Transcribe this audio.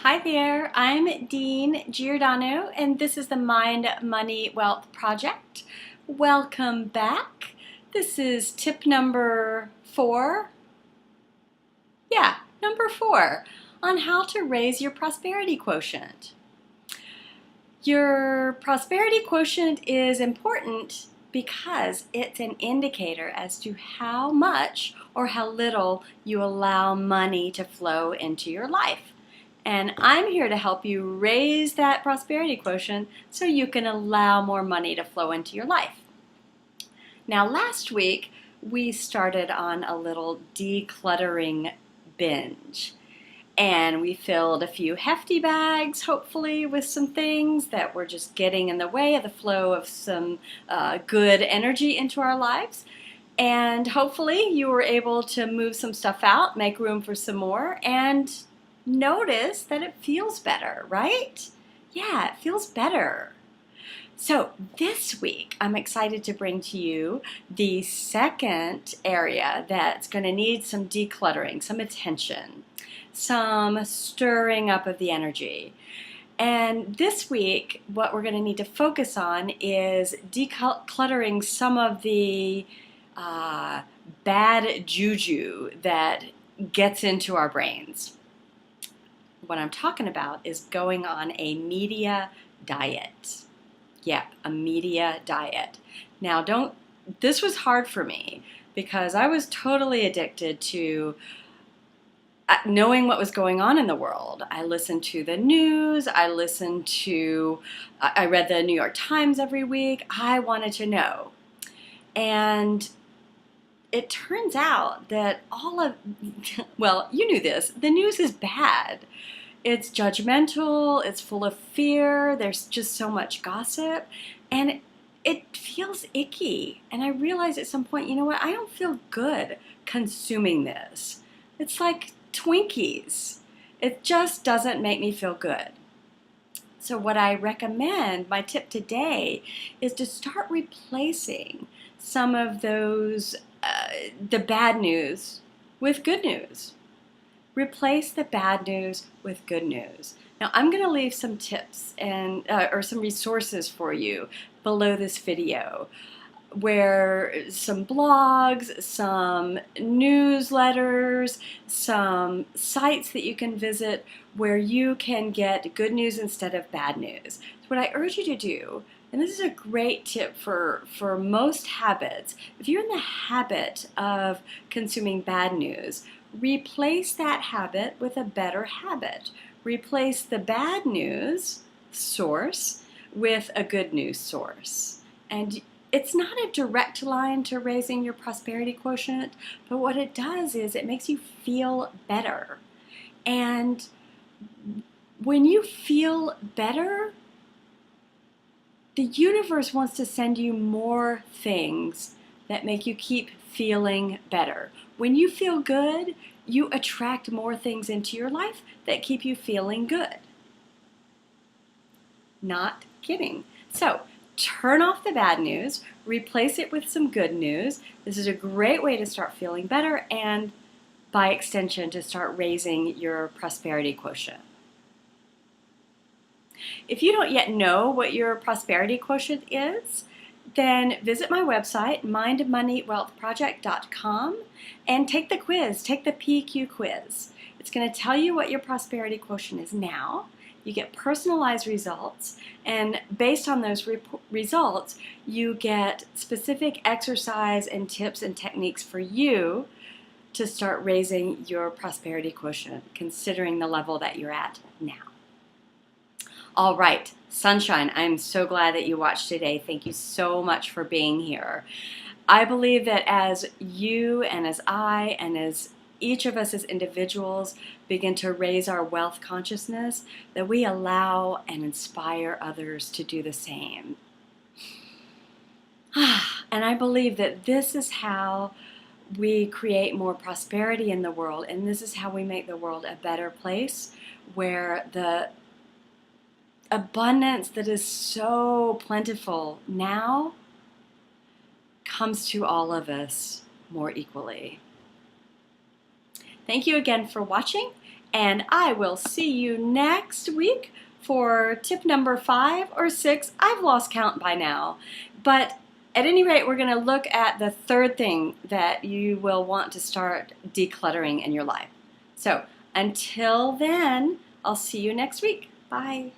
Hi there, I'm Dean Giordano, and this is the Mind, Money, Wealth Project. Welcome back. This is tip number 4. Yeah, number 4 on how to raise your prosperity quotient. Your prosperity quotient is important because it's an indicator as to how much or how little you allow money to flow into your life. And I'm here to help you raise that prosperity quotient so you can allow more money to flow into your life. Now, last week, we started on a little decluttering binge. And we filled a few hefty bags, hopefully, with some things that were just getting in the way of the flow of some good energy into our lives. And hopefully you were able to move some stuff out, make room for some more, and notice that it feels better, right? Yeah, it feels better. So this week, I'm excited to bring to you the second area that's going to need some decluttering, some attention, some stirring up of the energy. And this week, what we're going to need to focus on is decluttering some of the bad JuJu that gets into our brains. What I'm talking about is going on a media diet. Yep, a media diet. Now, this was hard for me because I was totally addicted to knowing what was going on in the world. I listened to the news, I read the New York Times every week. I wanted to know. And it turns out that well, you knew this, the news is bad. It's judgmental, it's full of fear, there's just so much gossip, and it feels icky. And I realized at some point, you know what, I don't feel good consuming this. It's like Twinkies. It just doesn't make me feel good. So what I recommend, my tip today, is to start replacing some of those, the bad news with good news. Replace the bad news with good news. Now, I'm going to leave some tips and or some resources for you below this video, where some blogs, some newsletters, some sites that you can visit where you can get good news instead of bad news. So what I urge you to do, and this is a great tip for most habits, if you're in the habit of consuming bad news, replace that habit with a better habit. Replace the bad news source with a good news source. And it's not a direct line to raising your prosperity quotient, but what it does is it makes you feel better. And when you feel better, the universe wants to send you more things that make you keep feeling better. When you feel good, you attract more things into your life that keep you feeling good. Not kidding. So, turn off the bad news, replace it with some good news. This is a great way to start feeling better and, by extension, to start raising your prosperity quotient. If you don't yet know what your prosperity quotient is, then visit my website, mindmoneywealthproject.com, and take the quiz, take the PQ quiz. It's going to tell you what your prosperity quotient is now. You get personalized results, and based on those results, you get specific exercise and tips and techniques for you to start raising your prosperity quotient, considering the level that you're at now. All right, sunshine, I'm so glad that you watched today. Thank you so much for being here. I believe that as you and as I and as each of us as individuals begin to raise our wealth consciousness, that we allow and inspire others to do the same. And I believe that this is how we create more prosperity in the world, and this is how we make the world a better place, where the abundance that is so plentiful now comes to all of us more equally. Thank you again for watching, And I will see you next week for tip number 5 or 6. I've lost count by now. But at any rate, we're going to look at the third thing that you will want to start decluttering in your life. So until then, I'll see you next week. Bye.